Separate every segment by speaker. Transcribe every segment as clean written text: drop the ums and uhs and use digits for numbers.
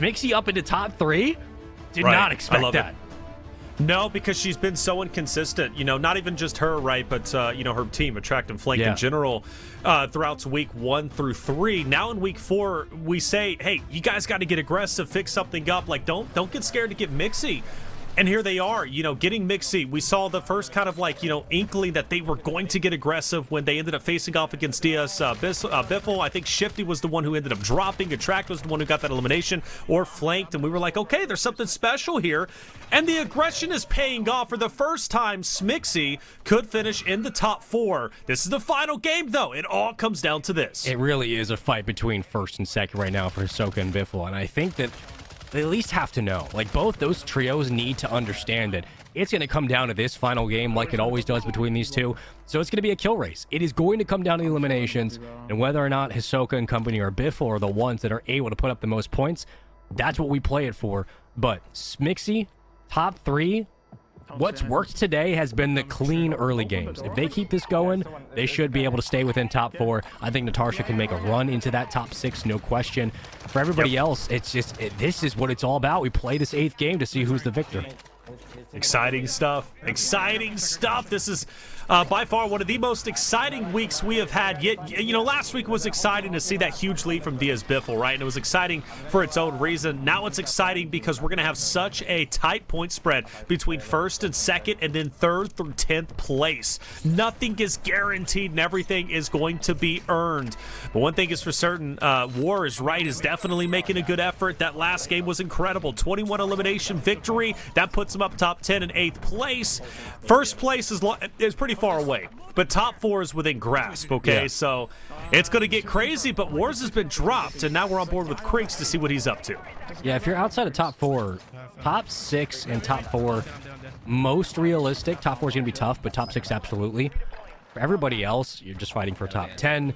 Speaker 1: Smixy up into top 3? Did not expect that.
Speaker 2: No, because she's been so inconsistent. You know, not even just her, right? But, you know, her team, Attract and Flank in general, throughout week 1 through 3. Now in week 4, we say, hey, you guys got to get aggressive, fix something up. Like, don't get scared to get Mixy. And here they are, you know, getting Mixy. We saw the first kind of like, you know, inkling that they were going to get aggressive when they ended up facing off against Diazbiffle. I think Shifty was the one who ended up dropping. Attract was the one who got that elimination or flanked. And we were like, okay, there's something special here. And the aggression is paying off. For the first time, Smixy could finish in the top 4. This is the final game, though. It all comes down to this.
Speaker 1: It really is a fight between first and second right now for Hisoka and Biffle. And I think that they at least have to know. Like, both those trios need to understand that it's going to come down to this final game like it always does between these two. So it's going to be a kill race. It is going to come down to the eliminations, and whether or not Hisoka and company or Biffle are the ones that are able to put up the most points, that's what we play it for. But Smixy, top 3, what's worked today has been the clean early games. If they keep this going, they should be able to stay within top 4. I think Natasha can make a run into that top 6, no question. For everybody else, it's just, this is what it's all about. We play this 8th game to see who's the victor.
Speaker 2: Exciting stuff. Exciting stuff. This is by far one of the most exciting weeks we have had yet. You know, last week was exciting to see that huge lead from Diazbiffle, right? And it was exciting for its own reason. Now it's exciting because we're going to have such a tight point spread between 1st and 2nd and then 3rd through 10th place. Nothing is guaranteed and everything is going to be earned. But one thing is for certain, War is right, is definitely making a good effort. That last game was incredible. 21 elimination victory. That puts them up top 10 and 8th place. First place is pretty far away, but top 4 is within grasp, okay? So it's going to get crazy, but Wars has been dropped, and now we're on board with Creeks to see what he's up to.
Speaker 1: Yeah, if you're outside of top 4, top 6 and top 4, most realistic. Top 4 is going to be tough, but top 6, absolutely. For everybody else, you're just fighting for top 10.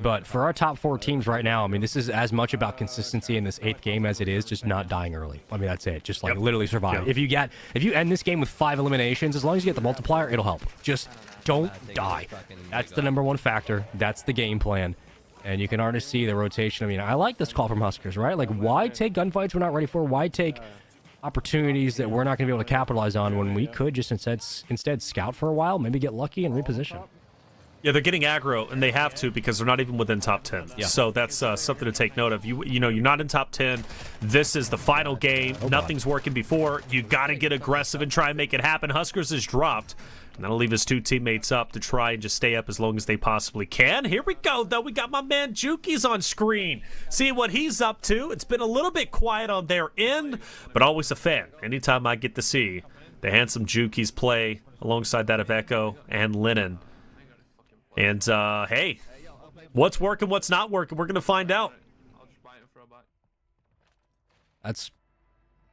Speaker 1: But for our top 4 teams right now, I mean, this is as much about consistency in this 8th game as it is just not dying early. I mean, that's it. Just like literally survive. If you end this game with 5 eliminations, as long as you get the multiplier, it'll help. Just don't die. That's the #1 factor. That's the game plan. And you can already see the rotation. I mean, I like this call from Huskerrs, right? Like, why take gunfights we're not ready for? Why take opportunities that we're not going to be able to capitalize on when we could just instead scout for a while, maybe get lucky and reposition?
Speaker 2: Yeah, they're getting aggro, and they have to because they're not even within top 10. Yeah. So that's something to take note of. You know, you're not in top 10. This is the final game. Nothing's working before. You got to get aggressive and try and make it happen. Huskerrs is dropped, and that'll leave his 2 teammates up to try and just stay up as long as they possibly can. Here we go, though. We got my man Juki's on screen. See what he's up to. It's been a little bit quiet on their end, but always a fan. Anytime I get to see the handsome Juki's play alongside that of Echo and Lennon. And, hey, what's working, what's not working, we're going to find out.
Speaker 1: That's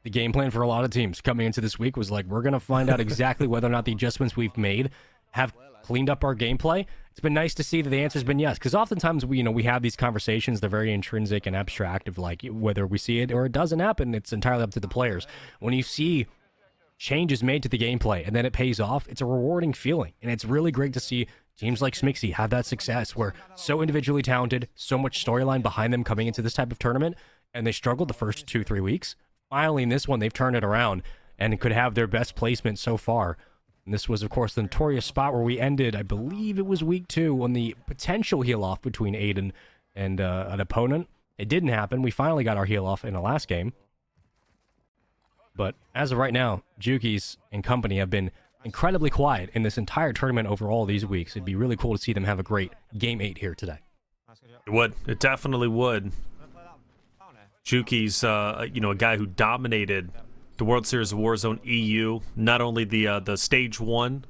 Speaker 1: the game plan for a lot of teams coming into this week, was like, we're going to find out exactly whether or not the adjustments we've made have cleaned up our gameplay. It's been nice to see that the answer's been yes, because oftentimes we have these conversations, they're very intrinsic and abstract of like whether we see it or it doesn't happen. It's entirely up to the players. When you see changes made to the gameplay and then it pays off, it's a rewarding feeling, and it's really great to see teams like Smixy have that success where so individually talented, so much storyline behind them coming into this type of tournament, and they struggled the first 2-3 weeks. Finally, in this one, they've turned it around and could have their best placement so far. And this was, of course, the notorious spot where we ended, I believe it was week 2, on the potential heal-off between Aydan and an opponent. It didn't happen. We finally got our heal-off in the last game. But as of right now, Juki's and company have been incredibly quiet in this entire tournament over all these weeks. It'd be really cool to see them have a great Game 8 here today.
Speaker 2: It would. It definitely would. Juki's, you know, a guy who dominated the World Series of Warzone EU, not only the Stage 1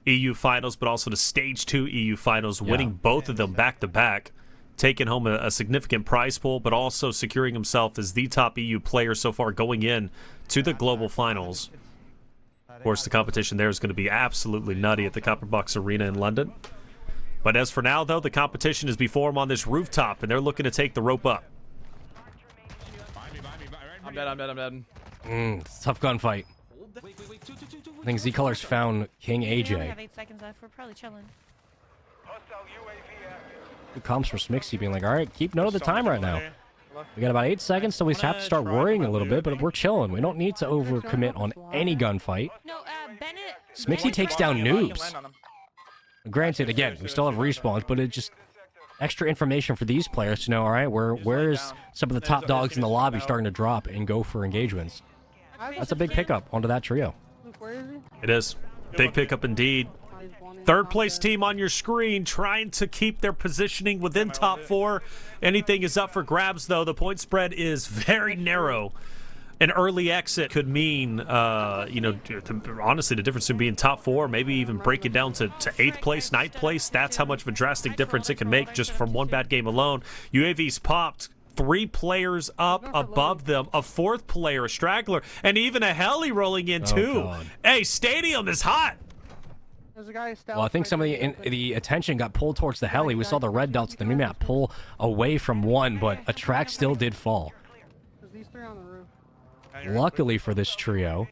Speaker 2: EU Finals, but also the Stage 2 EU Finals, winning both of them back-to-back, taking home a significant prize pool, but also securing himself as the top EU player so far going in to the Global Finals. Of course, the competition there is going to be absolutely nutty at the Copperbox Arena in London. But as for now, though, the competition is before them on this rooftop, and they're looking to take the rope up.
Speaker 3: I'm dead.
Speaker 1: It's a tough gunfight. I think Z-Color's found King AJ.
Speaker 4: We have 8 seconds left. We're probably chilling.
Speaker 1: Good comms from Smixy being like, all right, keep note of the time right now. We got about 8 seconds, so we have to start worrying a little bit, but we're chilling. We don't need to overcommit on any gunfight.
Speaker 4: No, Bennett.
Speaker 1: Smixy takes down noobs. Granted, again, we still have respawns, but it just extra information for these players to know, all right, where's some of the top dogs in the lobby starting to drop and go for engagements. That's a big pickup onto that trio.
Speaker 2: It is. Big pickup indeed. Third place team on your screen trying to keep their positioning within top 4. Anything is up for grabs, though. The point spread is very narrow. An early exit could mean, you know, honestly, the difference in being top 4, maybe even break it down to 8th place, 9th place. That's how much of a drastic difference it can make just from one bad game alone. UAV's popped. 3 players up above them, a 4th player, a straggler, and even a heli rolling in too. Hey, stadium is hot.
Speaker 1: Well, I think some of the attention got pulled towards the heli. We saw the red dots in the map pull away from one, but a track still did fall. Luckily for this trio,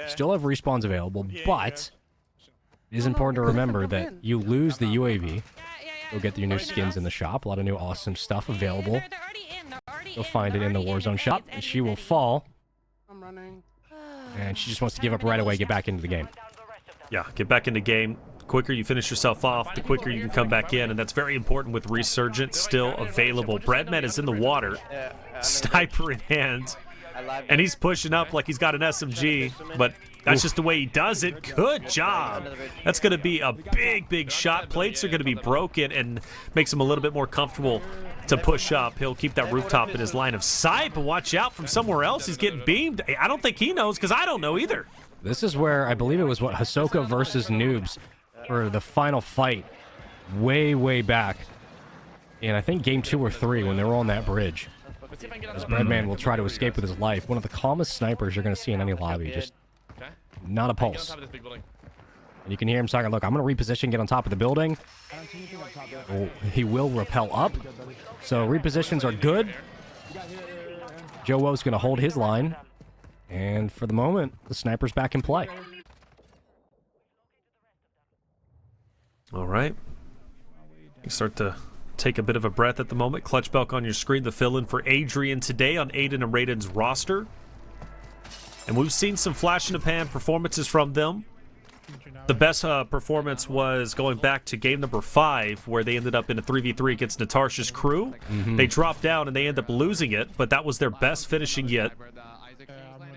Speaker 1: still have respawns available, but it is important to remember that you lose the UAV. You'll get your new skins in the shop. A lot of new awesome stuff available. You'll find it in the Warzone shop, and she will fall. And she just wants to give up right away, get back into the game.
Speaker 2: Yeah, get back into the game. The quicker you finish yourself off, the quicker you can come back in, and that's very important with Resurgent still available. Breadman is in the water, sniper in hand, and he's pushing up like he's got an SMG, but that's just the way he does it. Good job. That's going to be a big, big shot. Plates are going to be broken and makes him a little bit more comfortable to push up. He'll keep that rooftop in his line of sight, but watch out from somewhere else. He's getting beamed. I don't think he knows because I don't know either.
Speaker 1: This is where I believe it was what Hisoka versus Noobs for the final fight way, way back in I think game 2 or 3 when they were on that bridge. As Breadman will try to escape with his life. One of the calmest snipers you're going to see in any lobby. Just not a pulse. And you can hear him saying, look, I'm going to reposition, get on top of the building. Oh, he will rappel up. So repositions are good. Joewo's going to hold his line. And for the moment, the sniper's back in play.
Speaker 2: All right. You start to take a bit of a breath at the moment. Clutch Belk on your screen, the fill-in for Adrian today on Aydan and Raiden's roster. And we've seen some flash-in-the-pan performances from them. The best performance was going back to game number 5, where they ended up in a 3v3 against Natasha's crew. They dropped down and they ended up losing it, but that was their best finishing yet.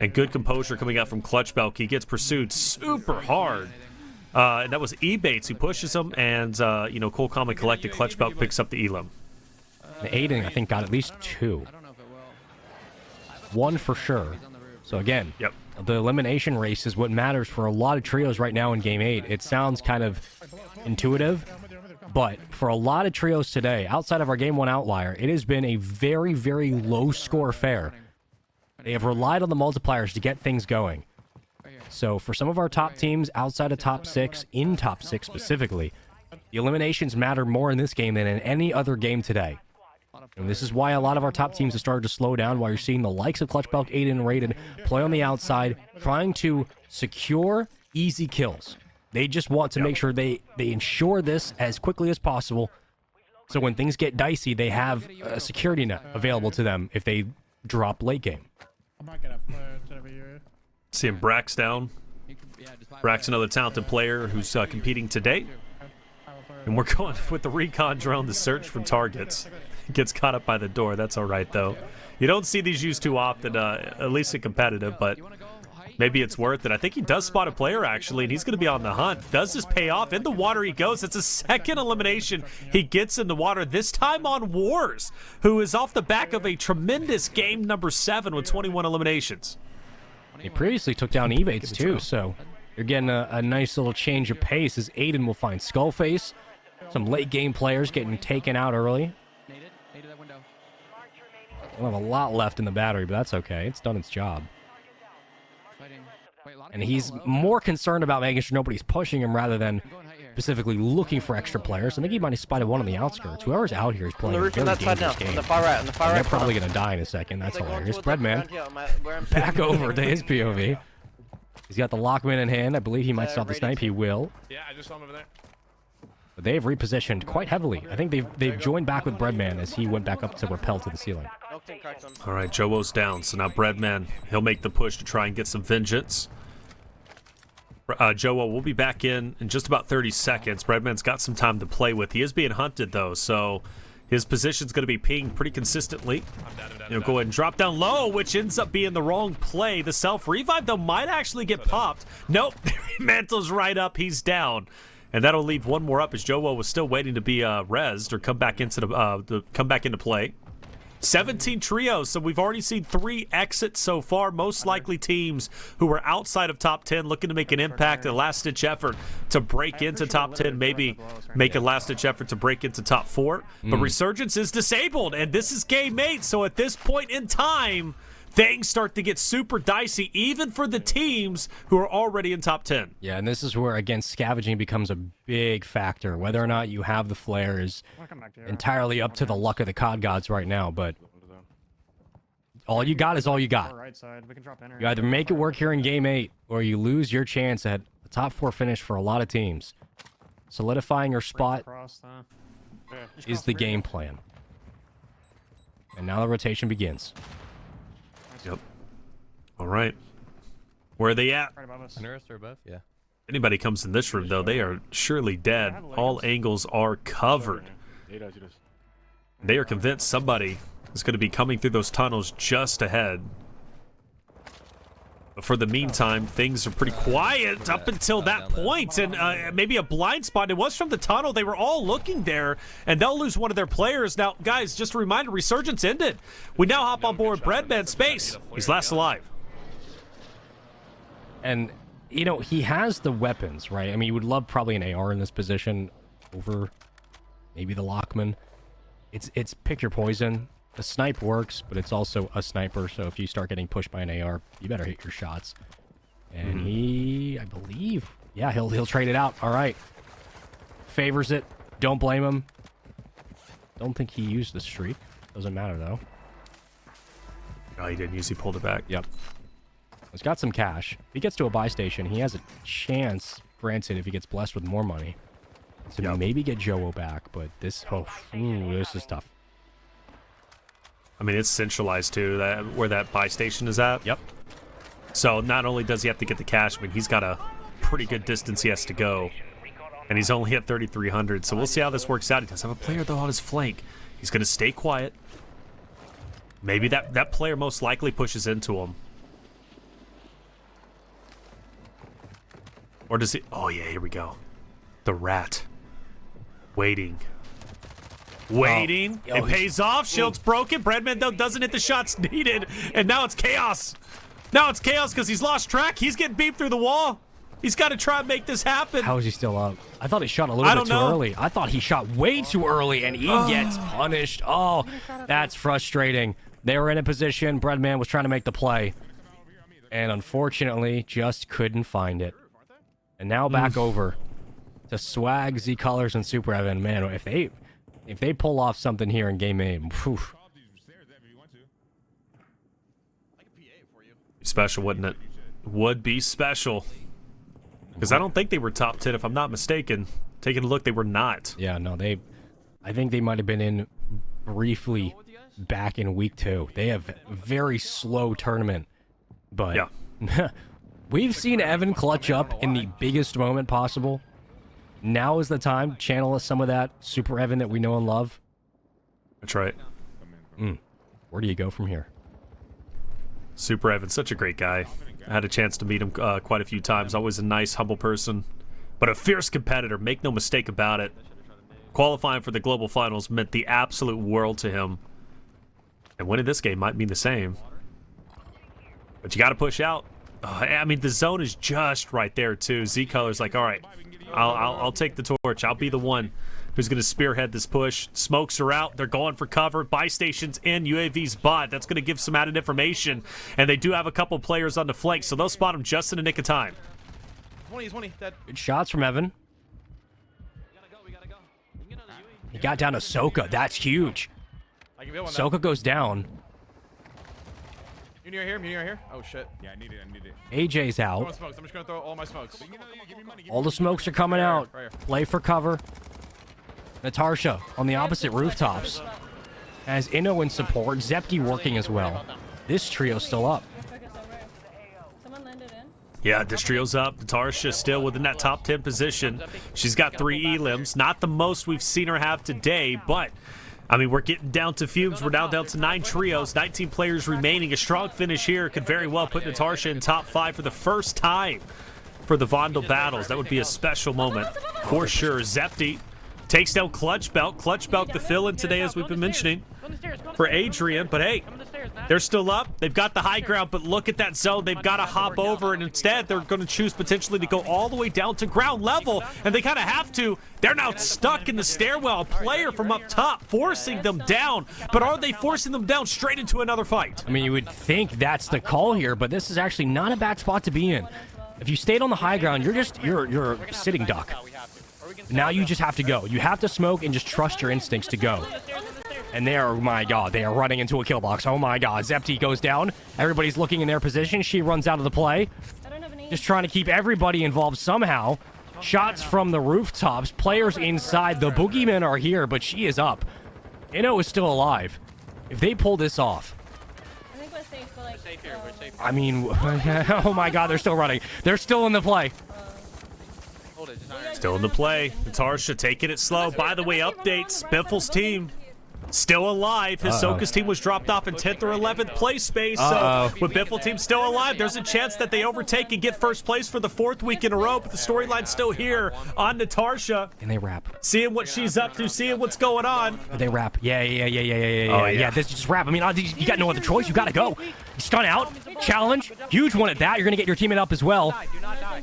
Speaker 2: And good composure coming out from Clutch Belk. He gets pursued super hard. And that was E-Bates who pushes him, and, you know, Cool Calm and Collected, Clutch Belk picks up the Elam.
Speaker 1: And Aydan, I think, got at least 2. 1 for sure. So again, the elimination race is what matters for a lot of trios right now in Game 8. It sounds kind of intuitive, but for a lot of trios today, outside of our Game 1 outlier, it has been a very, very low-score affair. They have relied on the multipliers to get things going. So for some of our top teams outside of top 6, in top 6 specifically, the eliminations matter more in this game than in any other game today. And this is why a lot of our top teams have started to slow down, while you're seeing the likes of Clutch Belk, Aydan, and Raiden play on the outside, trying to secure easy kills. They just want to make sure they ensure this as quickly as possible, so when things get dicey, they have a security net available to them if they drop late game.
Speaker 2: Seeing Brax down. Brax, another talented player who's competing today. And we're going with the recon drone to search for targets. Gets caught up by the door. That's all right, though. You don't see these used too often, at least in competitive, but maybe it's worth it. I think he does spot a player, actually, and he's going to be on the hunt. Does this pay off? In the water he goes. It's a second elimination he gets in the water, this time on Wars, who is off the back of a tremendous game number 7 with 21 eliminations.
Speaker 1: He previously took down E-Bates, too, so you're getting a nice little change of pace as Aydan will find Skullface. Some late-game players getting taken out early. We'll have a lot left in the battery, but that's okay. It's done its job. And he's more concerned about making sure nobody's pushing him rather than specifically looking for extra players. I think he might have spotted one on the outskirts. Whoever's out here is playing a very dangerous game.
Speaker 3: On the far right,
Speaker 1: they're probably going to die in a second. That's hilarious. Breadman back over to his POV. He's got the Lockman in hand. I believe he might stop the snipe. He will.
Speaker 5: Yeah, I just saw him over there.
Speaker 1: But they've repositioned quite heavily. I think they've joined back with Breadman as he went back up to rappel to the ceiling.
Speaker 2: All right, Joewo's down, so now Breadman, he'll make the push to try and get some vengeance. Joewo will be back in just about 30 seconds. Breadman's got some time to play with. He is being hunted, though, so his position's going to be pinged pretty consistently. He'll go ahead and drop down low, which ends up being the wrong play. The self-revive, though, might actually get popped. Nope, Mantle's right up. He's down. And that'll leave one more up as Joewo was still waiting to be rezzed or come back into play. 17 trios, so we've already seen 3 exits so far. Most likely teams who are outside of top 10 looking to make an impact, a last-ditch effort to break into top 10, maybe make a last-ditch effort to break into top 4. But Resurgence is disabled, and this is game 8, so at this point in time, things start to get super dicey, even for the teams who are already in top 10.
Speaker 1: Yeah, and this is where, again, scavenging becomes a big factor. Whether or not you have the flare is entirely up to the luck of the COD gods right now, but all you got is all you got. You either make it work here in Game 8, or you lose your chance at a top 4 finish for a lot of teams. Solidifying your spot is the game plan. And now the rotation begins.
Speaker 2: Yep. All right. Where are they at?
Speaker 3: Or above? Yeah.
Speaker 2: Anybody comes in this room, though, they are surely dead. All angles are covered. They are convinced somebody is going to be coming through those tunnels just ahead. But for the meantime, things are pretty quiet up until that point, and maybe a blind spot. It was from the tunnel. They were all looking there, and they'll lose one of their players. Now, guys, just a reminder, Resurgence ended. We now hop on board Breadman Space. He's last alive.
Speaker 1: And, you know, he has the weapons, right? I mean, you would love probably an AR in this position over maybe the Lockman. It's pick your poison. The snipe works, but it's also a sniper, so if you start getting pushed by an AR, you better hit your shots. And he, I believe, yeah, he'll trade it out. All right. Favors it. Don't blame him. Don't think he used the streak. Doesn't matter, though.
Speaker 2: Oh, he didn't use. He pulled it back.
Speaker 1: Yep. He's got some cash. If he gets to a buy station, he has a chance, granted, if he gets blessed with more money, to maybe get Joewo back, but this, this is tough.
Speaker 2: I mean, it's centralized, too, where that buy station is at.
Speaker 1: Yep.
Speaker 2: So not only does he have to get the cash, but he's got a pretty good distance he has to go. And he's only at 3,300, so we'll see how this works out. He does have a player, though, on his flank. He's going to stay quiet. Maybe that player most likely pushes into him. Or does he... Oh, yeah, here we go. The rat. Waiting. Waiting.
Speaker 1: Oh,
Speaker 2: it pays off. Shield's broken. Breadman, though, doesn't hit the shots needed. And now it's chaos. Now it's chaos because he's lost track. He's getting beeped through the wall. He's got to try and make this happen.
Speaker 1: How is he still up? I thought he shot a little bit too early. I thought he shot way too early, and he gets punished. Oh, that's frustrating. They were in a position. Breadman was trying to make the play. And unfortunately, just couldn't find it. And now back over to Swagg, Z Colors, and Super Evan. Man, if they pull off something here in Game 8, whew.
Speaker 2: Special, wouldn't it? Would be special. Because I don't think they were top 10, if I'm not mistaken. Taking a look, they were not.
Speaker 1: Yeah, no, I think they might have been in briefly back in week 2. They have a very slow tournament. But yeah. We've seen Evan clutch up in the biggest moment possible. Now is the time to channel some of that Super Evan that we know and love.
Speaker 2: That's right.
Speaker 1: Where do you go from here?
Speaker 2: Super Evan, such a great guy. I had a chance to meet him quite a few times. Always a nice, humble person. But a fierce competitor, make no mistake about it. Qualifying for the Global Finals meant the absolute world to him. And winning this game might mean the same. But you got to push out. I mean, the zone is just right there, too. Z-Color's like, all right, I'll take the torch. I'll be the one who's going to spearhead this push. Smokes are out. They're going for cover. Buy stations in. UAV's bot. That's going to give some added information. And they do have a couple players on the flank, so they'll spot him just in the nick of time.
Speaker 3: 20, dead.
Speaker 1: Good shots from Evan. He got down to Soka. That's huge. Soka goes down.
Speaker 3: You near here? You near here? Oh shit.
Speaker 5: Yeah, I need it.
Speaker 1: AJ's out.
Speaker 3: I'm just gonna throw all my smokes.
Speaker 1: All the smokes are coming out.
Speaker 3: Right here.
Speaker 1: Play for cover. Natasha on the opposite rooftops. As Inno in support, Zepti working as well. This trio's still up.
Speaker 4: Someone landed in.
Speaker 2: Yeah, this trio's up. Natasha still within that top 10 position. She's got 3 elims. Not the most we've seen her have today, but I mean, we're getting down to fumes. We're now down to 9 trios, 19 players remaining. A strong finish here could very well put Natasha in top 5 for the first time for the Vondel battles. That would be a special moment for sure. Zepti takes down Clutch Belt. Clutch Belt the fill-in today, as we've been mentioning, for Adrian. But hey, they're still up. They've got the high ground, but look at that zone. They've got to hop over, and instead they're going to choose potentially to go all the way down to ground level, and they kind of have to. They're now stuck in the stairwell. A player from up top forcing them down, but are they forcing them down straight into another fight?
Speaker 1: I mean, you would think that's the call here, but this is actually not a bad spot to be in. If you stayed on the high ground, you're sitting duck. Now you just have to go. You have to smoke and just trust your instincts to go. And they are, oh my god, they are running into a kill box. Oh my god, Zepti goes down. Everybody's looking in their position. She runs out of the play. Just trying to keep everybody involved somehow. Shots from the rooftops. Players inside. The boogeymen are here, but she is up. Inno is still alive. If they pull this off.
Speaker 4: I think we're safe, but like.
Speaker 3: Safe here, we're safe.
Speaker 1: I mean, oh my god, they're still running. They're still in the play.
Speaker 3: Hold it, just not
Speaker 2: Still in the play. Natasha taking it slow. By the way, updates. Biffle's team still alive. Hisoka's team was dropped off in 10th or 11th place space. So with Biffle team still alive, there's a chance that they overtake and get first place for the 4th week in a row. But the storyline's still here on Natasha.
Speaker 1: And they wrap.
Speaker 2: Seeing what she's up to, seeing what's going on.
Speaker 1: They wrap. Yeah. This is just wrap. I mean, you got no other choice. You got to go. Stun out. Challenge. Huge one at that. You're going to get your teammate up as well.
Speaker 3: do not die.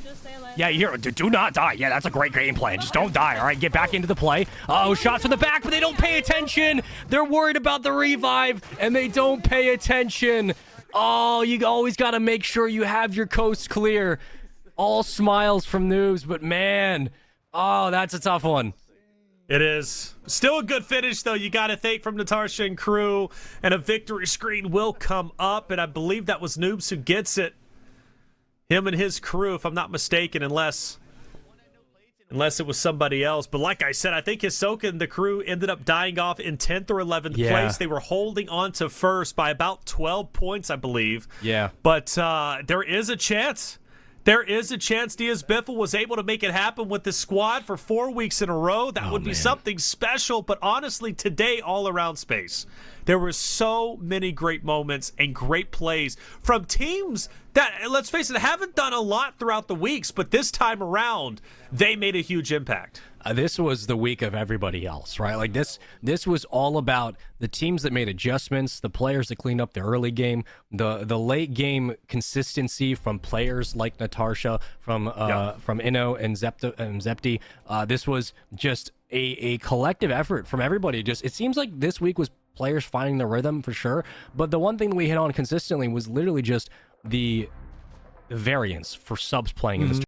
Speaker 1: Yeah, do not die. Yeah, that's a great game plan. Just don't die, all right? Get back into the play. Oh, shots from the back, but they don't pay attention. They're worried about the revive, and they don't pay attention. Oh, you always got to make sure you have your coast clear. All smiles from noobs, but man, oh, that's a tough one.
Speaker 2: It is. Still a good finish, though. You got to thank from Natasha and crew, and a victory screen will come up, and I believe that was Noobs who gets it. Him and his crew, if I'm not mistaken, unless it was somebody else. But like I said, I think Hisoka and the crew ended up dying off in 10th or 11th place. They were holding on to first by about 12 points, I believe.
Speaker 1: Yeah.
Speaker 2: But there is a chance. There is a chance Diazbiffle was able to make it happen with the squad for 4 weeks in a row. That would be something special. But honestly, today, all around space, there were so many great moments and great plays from teams that, let's face it, haven't done a lot throughout the weeks. But this time around, they made a huge impact.
Speaker 1: This was the week of everybody else, right? Like this was all about the teams that made adjustments, the players that cleaned up the early game, the late game consistency from players like Natasha, from Inno and Zepti. This was just a collective effort from everybody. It seems like this week was players finding the rhythm for sure. But the one thing that we hit on consistently was literally just the variance for subs playing in this.